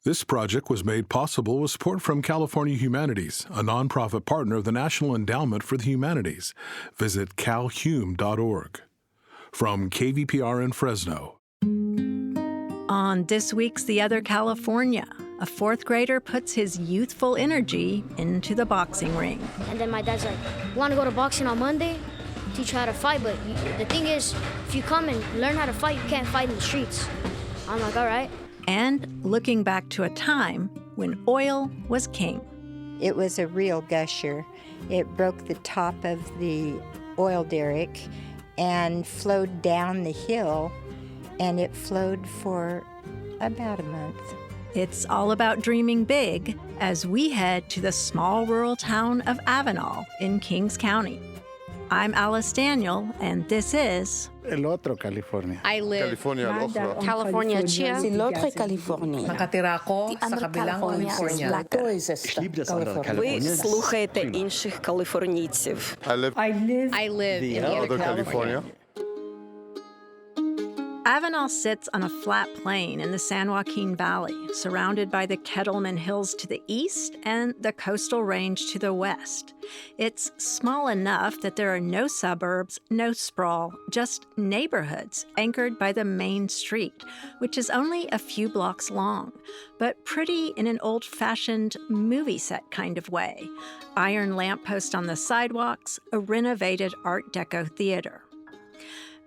This project was made possible with support from California Humanities, a nonprofit partner of the National Endowment for the Humanities. Visit calhum.org. From KVPR in Fresno. On this week's The Other California, a fourth grader puts his youthful energy into the boxing ring. And then my dad's like, "You want to go to boxing on Monday? Teach you how to fight, but the thing is, if you come and learn how to fight, you can't fight in the streets." I'm like, all right. And looking back to a time when oil was king. It was a real gusher. It broke the top of the oil derrick and flowed down the hill, and it flowed for about a month. It's all about dreaming big as we head to the small rural town of Avenal in Kings County. I'm Alice Daniel, and this is El otro California. I live California, Chia. Si l'autre California. Nakatira ko sa kabilang California. Ви слухаєте інших каліфорнійців. I live in the other California. Avenal sits on a flat plain in the San Joaquin Valley, surrounded by the Kettleman Hills to the east and the Coastal Range to the west. It's small enough that there are no suburbs, no sprawl, just neighborhoods anchored by the main street, which is only a few blocks long, but pretty in an old-fashioned movie set kind of way. Iron lamppost on the sidewalks, a renovated Art Deco theater.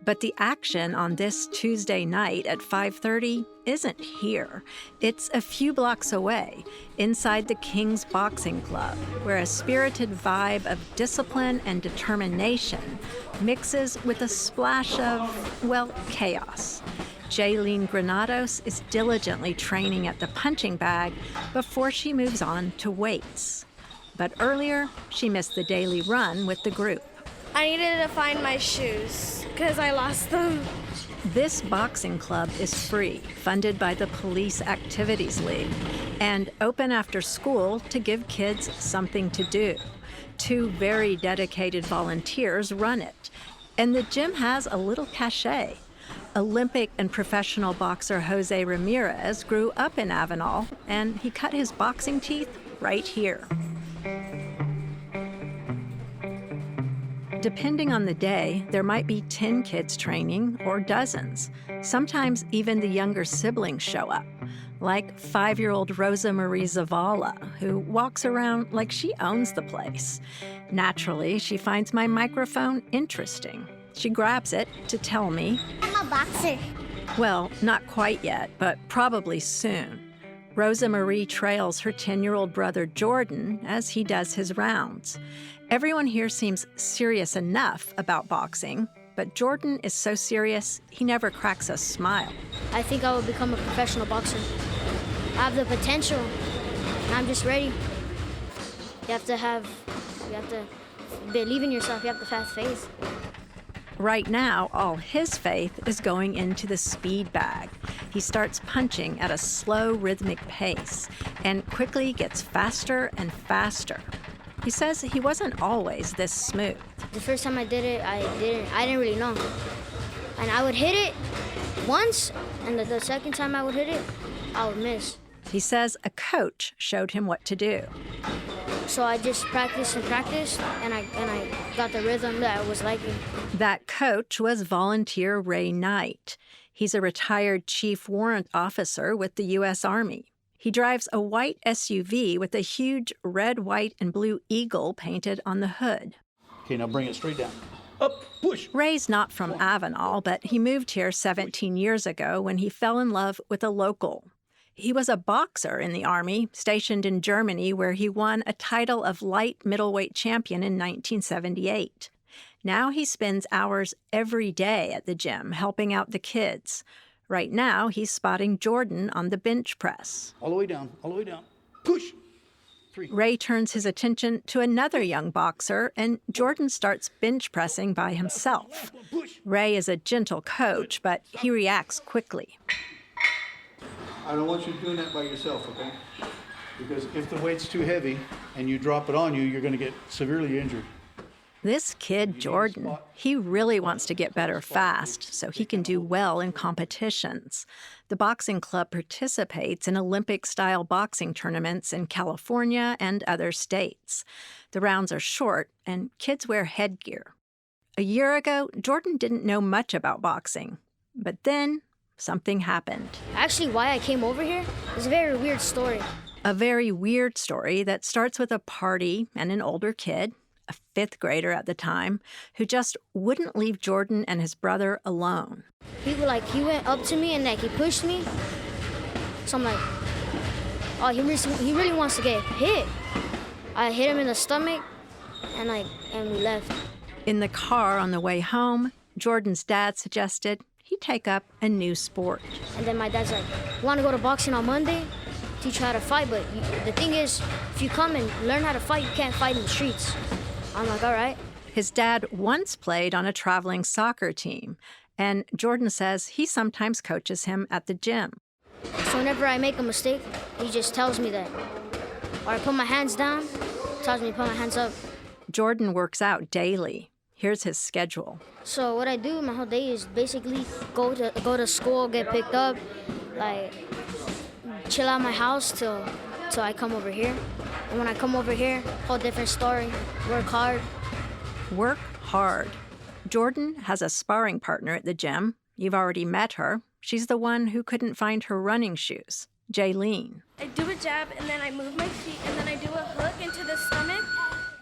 But the action on this Tuesday night at 5:30 isn't here. It's a few blocks away, inside the King's Boxing Club, where a spirited vibe of discipline and determination mixes with a splash of, well, chaos. Jaylene Granados is diligently training at the punching bag before she moves on to weights. But earlier, she missed the daily run with the group. I needed to find my shoes because I lost them. This boxing club is free, funded by the Police Activities League, and open after school to give kids something to do. 2 very dedicated volunteers run it, and the gym has a little cachet. Olympic and professional boxer Jose Ramirez grew up in Avenal, and he cut his boxing teeth right here. Depending on the day, there might be 10 kids training or dozens. Sometimes even the younger siblings show up, like 5-year-old Rosa Marie Zavala, who walks around like she owns the place. Naturally, she finds my microphone interesting. She grabs it to tell me, I'm a boxer. Well, not quite yet, but probably soon. Rosa Marie trails her 10-year-old brother Jordan as he does his rounds. Everyone here seems serious enough about boxing, but Jordan is so serious, he never cracks a smile. I think I will become a professional boxer. I have the potential, and I'm just ready. You have to believe in yourself. You have to have faith. Right now, all his faith is going into the speed bag. He starts punching at a slow, rhythmic pace and quickly gets faster and faster. He says he wasn't always this smooth. The first time I did it, I didn't really know. And I would hit it once, and the second time I would hit it, I would miss. He says a coach showed him what to do. So I just practiced, and I got the rhythm that I was liking. That coach was volunteer Ray Knight. He's a retired chief warrant officer with the U.S. Army. He drives a white SUV with a huge red, white, and blue eagle painted on the hood. Okay, now bring it straight down. Up, push. Ray's not from Avenal, but he moved here 17 years ago when he fell in love with a local. He was a boxer in the Army, stationed in Germany, where he won a title of light middleweight champion in 1978. Now he spends hours every day at the gym helping out the kids. Right now, he's spotting Jordan on the bench press. All the way down, Push. 3. Ray turns his attention to another young boxer, and Jordan starts bench pressing by himself. Ray is a gentle coach, but he reacts quickly. I don't want you doing that by yourself, okay? Because if the weight's too heavy and you drop it on you, you're going to get severely injured. This kid, Jordan, he really wants to get better fast so he can do well in competitions. The boxing club participates in Olympic-style boxing tournaments in California and other states. The rounds are short, and kids wear headgear. A year ago, Jordan didn't know much about boxing. But then, something happened. Actually, why I came over here is a very weird story. A very weird story that starts with a party and an older kid, a 5th grader at the time, who just wouldn't leave Jordan and his brother alone. He went up to me and he pushed me. So I'm like, oh, he really wants to get hit. I hit him in the stomach and we left. In the car on the way home, Jordan's dad suggested he take up a new sport. And then my dad's like, want to go to boxing on Monday? Teach you how to fight, but the thing is, if you come and learn how to fight, you can't fight in the streets. I'm like, all right. His dad once played on a traveling soccer team, and Jordan says he sometimes coaches him at the gym. So whenever I make a mistake, he just tells me that. Or I put my hands down, tells me to put my hands up. Jordan works out daily. Here's his schedule. So what I do my whole day is basically go to school, get picked up, chill out my house till I come over here. And when I come over here, whole different story. Work hard. Work hard. Jordan has a sparring partner at the gym. You've already met her. She's the one who couldn't find her running shoes, Jaylene. I do a jab, and then I move my feet, and then I do a hook into the stomach.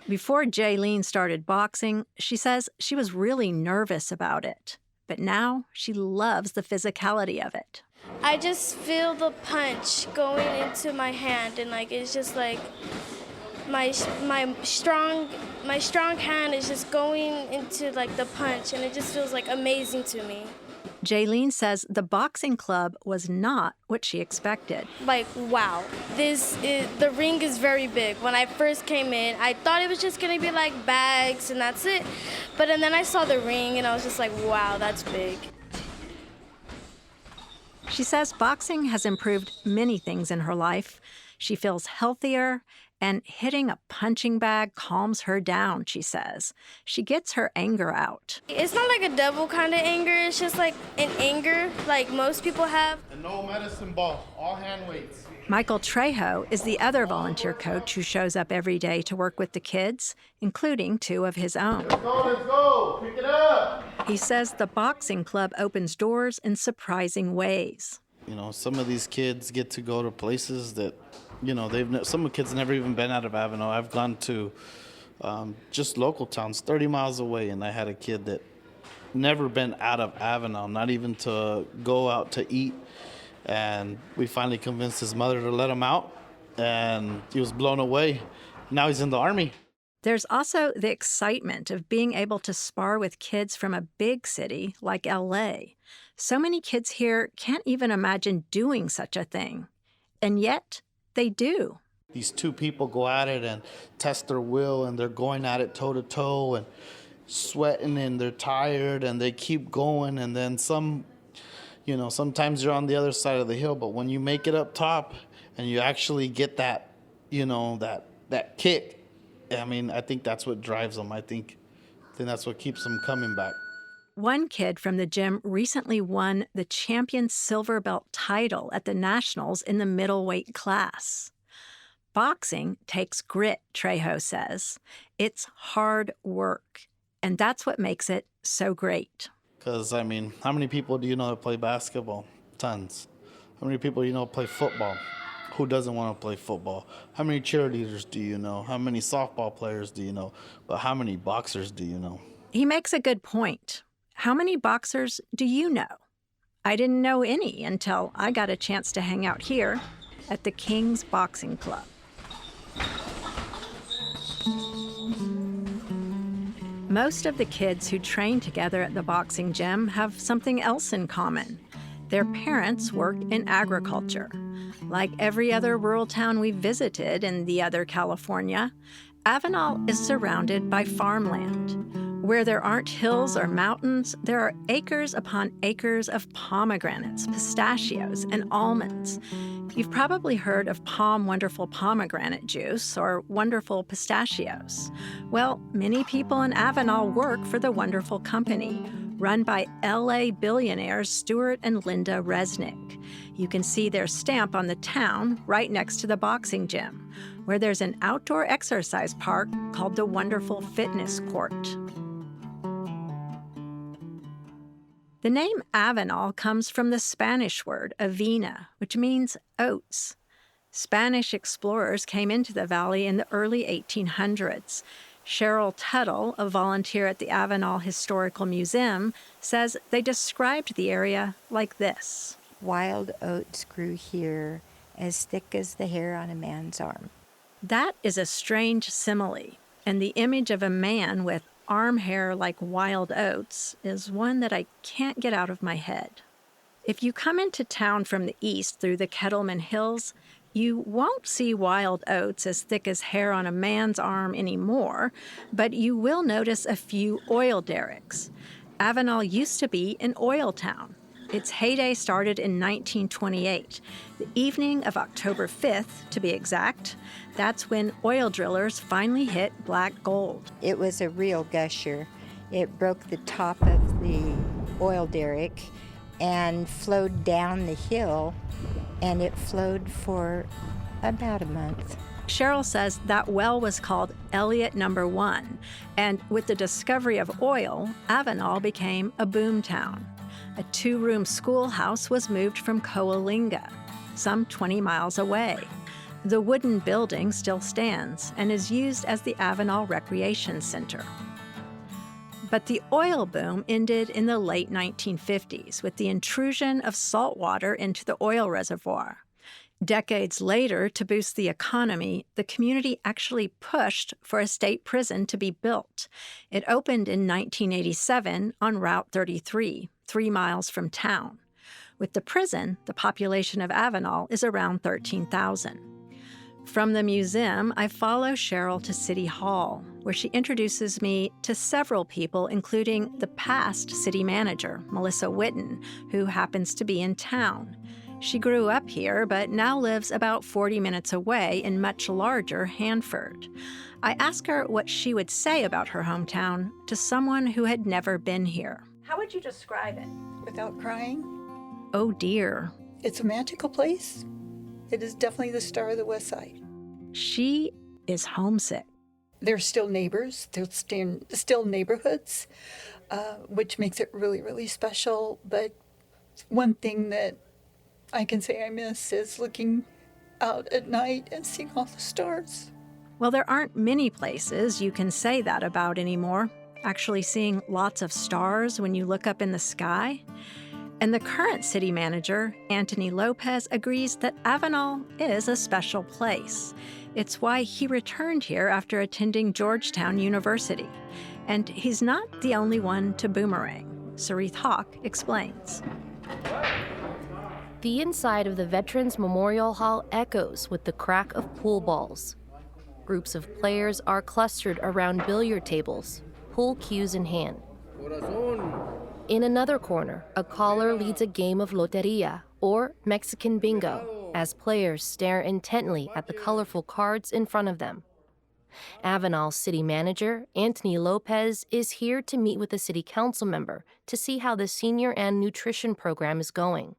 Before Jaylene started boxing, she says she was really nervous about it. But now she loves the physicality of it. I just feel the punch going into my hand, and it's just like my strong hand is just going into the punch, and it just feels amazing to me. Jaylene says the boxing club was not what she expected. Wow, the ring is very big. When I first came in, I thought it was just gonna be bags and that's it. But and then I saw the ring and I was just like, wow, that's big. She says boxing has improved many things in her life. She feels healthier, and hitting a punching bag calms her down, she says. She gets her anger out. It's not like a devil kind of anger. It's just an anger like most people have. And no medicine ball, all hand weights. Michael Trejo is the other volunteer coach who shows up every day to work with the kids, including 2 of his own. Let's go, pick it up. He says the boxing club opens doors in surprising ways. Some of these kids get to go to places that, some kids never even been out of Avenal. I've gone to just local towns 30 miles away, and I had a kid that never been out of Avenal, not even to go out to eat. And we finally convinced his mother to let him out, and he was blown away. Now he's in the Army. There's also the excitement of being able to spar with kids from a big city like LA. So many kids here can't even imagine doing such a thing. And yet, they do. These 2 people go at it and test their will, and they're going at it toe-to-toe and sweating, and they're tired, and they keep going. And then sometimes you're on the other side of the hill, but when you make it up top and you actually get that, that kick, I think that's what drives them. I think that's what keeps them coming back. One kid from the gym recently won the champion silver belt title at the Nationals in the middleweight class. Boxing takes grit, Trejo says. It's hard work, and that's what makes it so great. Because, how many people do you know that play basketball? Tons. How many people do you know play football? Who doesn't want to play football? How many cheerleaders do you know? How many softball players do you know? But how many boxers do you know? He makes a good point. How many boxers do you know? I didn't know any until I got a chance to hang out here at the King's Boxing Club. Most of the kids who train together at the boxing gym have something else in common. Their parents work in agriculture. Like every other rural town we've visited in the other California, Avenal is surrounded by farmland. Where there aren't hills or mountains, there are acres upon acres of pomegranates, pistachios, and almonds. You've probably heard of Palm Wonderful pomegranate juice or Wonderful pistachios. Well, many people in Avenal work for the Wonderful Company, run by LA billionaires Stuart and Linda Resnick. You can see their stamp on the town right next to the boxing gym, where there's an outdoor exercise park called the Wonderful Fitness Court. The name Avenal comes from the Spanish word avena, which means oats. Spanish explorers came into the valley in the early 1800s. Cheryl Tuttle, a volunteer at the Avenal Historical Museum, says they described the area like this. Wild oats grew here as thick as the hair on a man's arm. That is a strange simile, and the image of a man with arm hair like wild oats is one that I can't get out of my head. If you come into town from the east through the Kettleman Hills, you won't see wild oats as thick as hair on a man's arm anymore, but you will notice a few oil derricks. Avenal used to be an oil town. Its heyday started in 1928, the evening of October 5th, to be exact. That's when oil drillers finally hit black gold. It was a real gusher. It broke the top of the oil derrick and flowed down the hill, and it flowed for about a month. Cheryl says that well was called Elliott No. 1, and with the discovery of oil, Avenal became a boom town. A 2-room schoolhouse was moved from Coalinga, some 20 miles away. The wooden building still stands and is used as the Avenal Recreation Center. But the oil boom ended in the late 1950s with the intrusion of salt water into the oil reservoir. Decades later, to boost the economy, the community actually pushed for a state prison to be built. It opened in 1987 on Route 33, 3 miles from town. With the prison, the population of Avenal is around 13,000. From the museum, I follow Cheryl to City Hall, where she introduces me to several people, including the past city manager, Melissa Witten, who happens to be in town. She grew up here, but now lives about 40 minutes away in much larger Hanford. I ask her what she would say about her hometown to someone who had never been here. How would you describe it? Without crying? Oh dear. It's a magical place. It is definitely the star of the West Side. She is homesick. There's still neighbors. There's still neighborhoods, which makes it really, really special. But one thing that I can say I miss is looking out at night and seeing all the stars. Well, there aren't many places you can say that about anymore. Actually seeing lots of stars when you look up in the sky. And the current city manager, Anthony Lopez, agrees that Avenal is a special place. It's why he returned here after attending Georgetown University. And he's not the only one to boomerang. Sarith Hawk explains. The inside of the Veterans Memorial Hall echoes with the crack of pool balls. Groups of players are clustered around billiard tables, pool cues in hand. In another corner, a caller leads a game of loteria, or Mexican bingo, as players stare intently at the colorful cards in front of them. Avenal's city manager, Anthony Lopez, is here to meet with a city council member to see how the senior and nutrition program is going.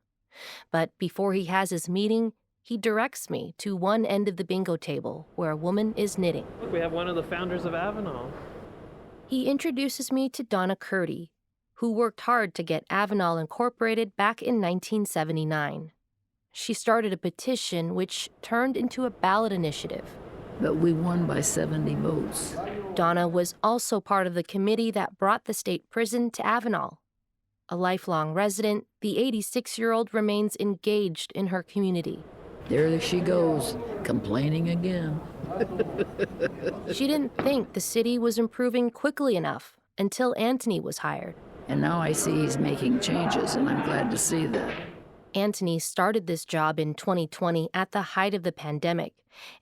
But before he has his meeting, he directs me to one end of the bingo table where a woman is knitting. Look, we have one of the founders of Avenal. He introduces me to Donna Curdy, who worked hard to get Avenal incorporated back in 1979. She started a petition which turned into a ballot initiative. But we won by 70 votes. Donna was also part of the committee that brought the state prison to Avenal. A lifelong resident, the 86-year-old remains engaged in her community. There she goes, complaining again. She didn't think the city was improving quickly enough until Anthony was hired. And now I see he's making changes, and I'm glad to see that. Anthony started this job in 2020 at the height of the pandemic,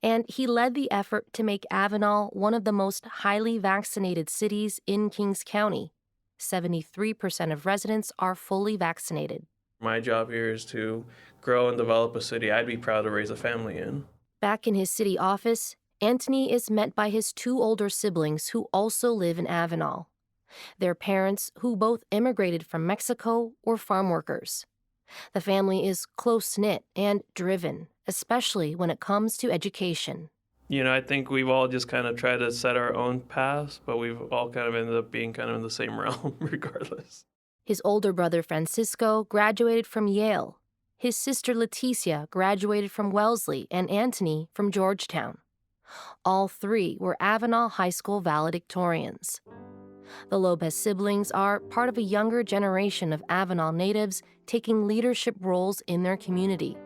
and he led the effort to make Avenal one of the most highly vaccinated cities in Kings County. 73% of residents are fully vaccinated. My job here is to grow and develop a city I'd be proud to raise a family in. Back in his city office, Anthony is met by his 2 older siblings who also live in Avenal. Their parents, who both immigrated from Mexico, were farm workers. The family is close-knit and driven, especially when it comes to education. I think we've all just kind of tried to set our own paths, but we've all kind of ended up being kind of in the same realm regardless. His older brother Francisco graduated from Yale. His sister Leticia graduated from Wellesley and Anthony from Georgetown. All 3 were Avenal High School valedictorians. The Lopez siblings are part of a younger generation of Avenal natives taking leadership roles in their community.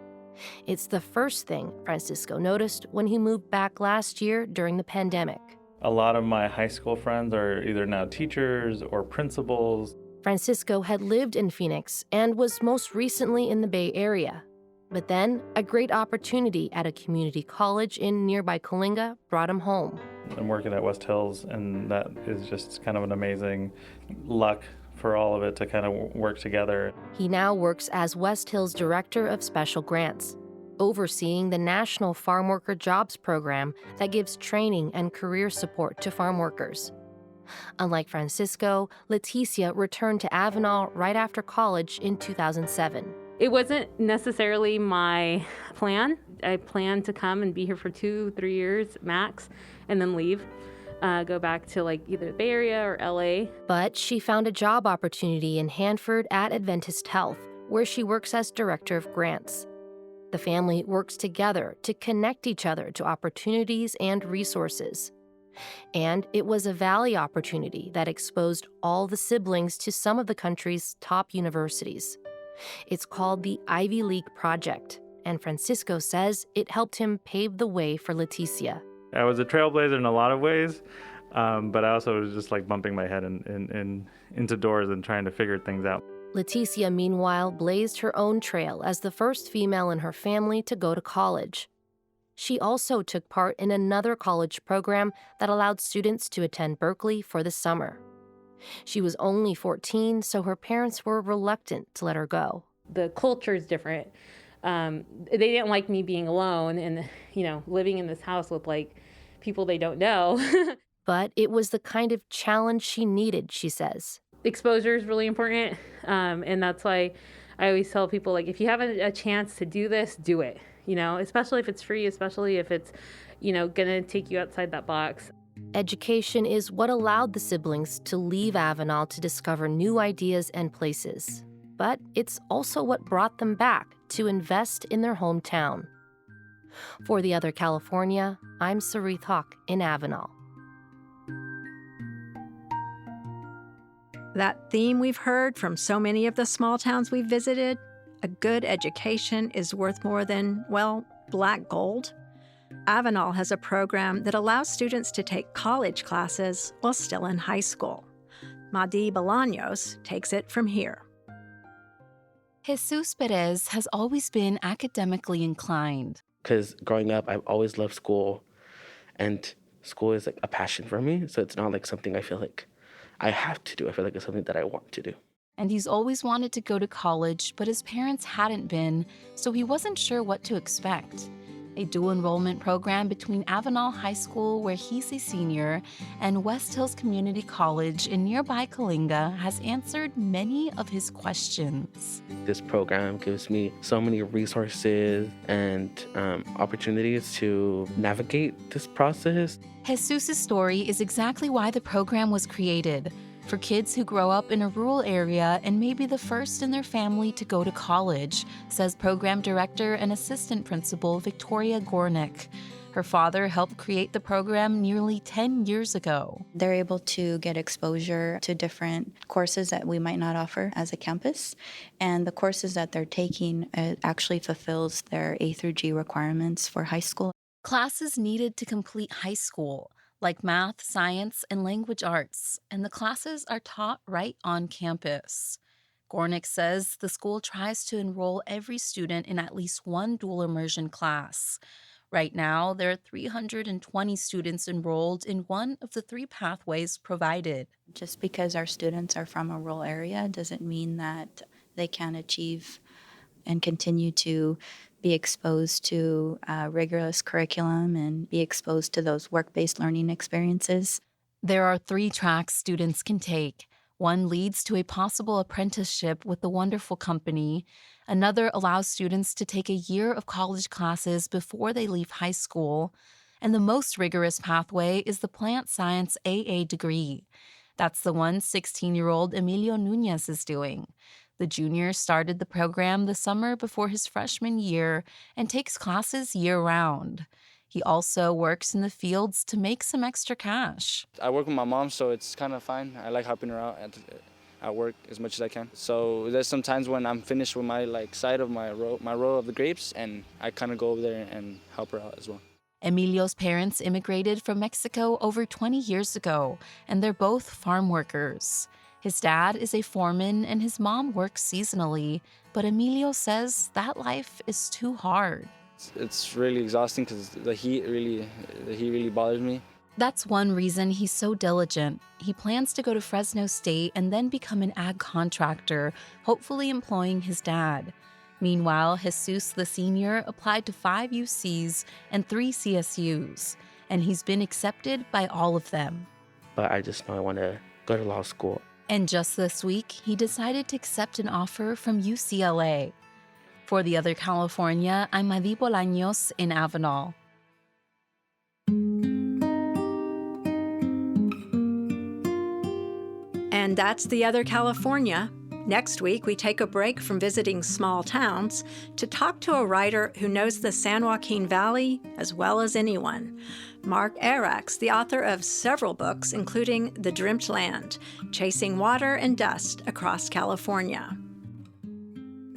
It's the first thing Francisco noticed when he moved back last year during the pandemic. A lot of my high school friends are either now teachers or principals. Francisco had lived in Phoenix and was most recently in the Bay Area. But then, a great opportunity at a community college in nearby Coalinga brought him home. I'm working at West Hills, and that is just kind of an amazing luck for all of it to kind of work together. He now works as West Hills Director of Special Grants, overseeing the National Farm Worker Jobs Program that gives training and career support to farm workers. Unlike Francisco, Leticia returned to Avenal right after college in 2007. It wasn't necessarily my plan. I planned to come and be here for 2-3 years max and then leave, go back to either the Bay Area or LA. But she found a job opportunity in Hanford at Adventist Health, where she works as Director of Grants. The family works together to connect each other to opportunities and resources. And it was a Valley opportunity that exposed all the siblings to some of the country's top universities. It's called the Ivy League Project, and Francisco says it helped him pave the way for Leticia. I was a trailblazer in a lot of ways, but I also was just bumping my head into doors and trying to figure things out. Leticia, meanwhile, blazed her own trail as the first female in her family to go to college. She also took part in another college program that allowed students to attend Berkeley for the summer. She was only 14, so her parents were reluctant to let her go. The culture is different. They didn't like me being alone and, living in this house with people they don't know. But it was the kind of challenge she needed, she says. Exposure is really important. And that's why I always tell people, if you have a chance to do this, do it. Especially if it's free, especially if it's, going to take you outside that box. Education is what allowed the siblings to leave Avenal to discover new ideas and places. But it's also what brought them back to invest in their hometown. For The Other California, I'm Sarith Hawk in Avenal. That theme we've heard from so many of the small towns we've visited, a good education is worth more than, black gold. Avenal has a program that allows students to take college classes while still in high school. Madi Bolaños takes it from here. Jesus Perez has always been academically inclined. Because growing up, I've always loved school, and school is a passion for me, so it's not something I feel like I have to do. I feel like it's something that I want to do. And he's always wanted to go to college, but his parents hadn't been, so he wasn't sure what to expect. A dual enrollment program between Avenal High School, where he's a senior, and West Hills Community College in nearby Coalinga has answered many of his questions. This program gives me so many resources and opportunities to navigate this process. Jesus' story is exactly why the program was created. For kids who grow up in a rural area and may be the first in their family to go to college, says Program Director and Assistant Principal Victoria Gornick. Her father helped create the program nearly 10 years ago. They're able to get exposure to different courses that we might not offer as a campus, and the courses that they're taking actually fulfills their A through G requirements for high school. Classes needed to complete high school, like math, science, and language arts, and the classes are taught right on campus. Gornick says the school tries to enroll every student in at least one dual immersion class. Right now, there are 320 students enrolled in one of the 3 pathways provided. Just because our students are from a rural area doesn't mean that they can achieve and continue to be exposed to rigorous curriculum and be exposed to those work-based learning experiences. There are 3 tracks students can take. One leads to a possible apprenticeship with the wonderful company. Another allows students to take a year of college classes before they leave high school. And the most rigorous pathway is the plant science AA degree. That's the one 16-year-old Emilio Nunez is doing. The junior started the program the summer before his freshman year and takes classes year-round. He also works in the fields to make some extra cash. I work with my mom, so it's kind of fine. I like helping her out at work as much as I can. So there's some times when I'm finished with my side of my row of the grapes, and I kind of go over there and help her out as well. Emilio's parents immigrated from Mexico over 20 years ago, and they're both farm workers. His dad is a foreman and his mom works seasonally, but Emilio says that life is too hard. It's really exhausting because the heat really bothers me. That's one reason he's so diligent. He plans to go to Fresno State and then become an ag contractor, hopefully employing his dad. Meanwhile, Jesus the senior applied to 5 UCs and 3 CSUs, and he's been accepted by all of them. But I just know I want to go to law school. And just this week, he decided to accept an offer from UCLA. For The Other California, I'm Madi Bolaños in Avenal. And that's The Other California. Next week, we take a break from visiting small towns to talk to a writer who knows the San Joaquin Valley as well as anyone. Mark Arax, the author of several books, including The Dreamt Land, Chasing Water and Dust Across California.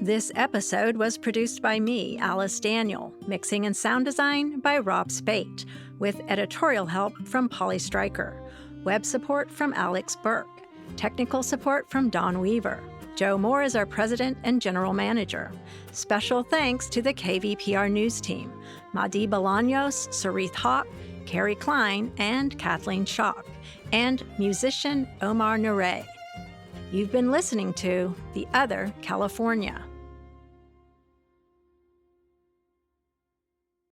This episode was produced by me, Alice Daniel, mixing and sound design by Rob Spate, with editorial help from Polly Stryker, web support from Alex Burke, technical support from Don Weaver. Joe Moore is our president and general manager. Special thanks to the KVPR news team, Madi Bolaños, Sarith Hawk, Carrie Klein, and Kathleen Schock, and musician Omar Nure. You've been listening to The Other California.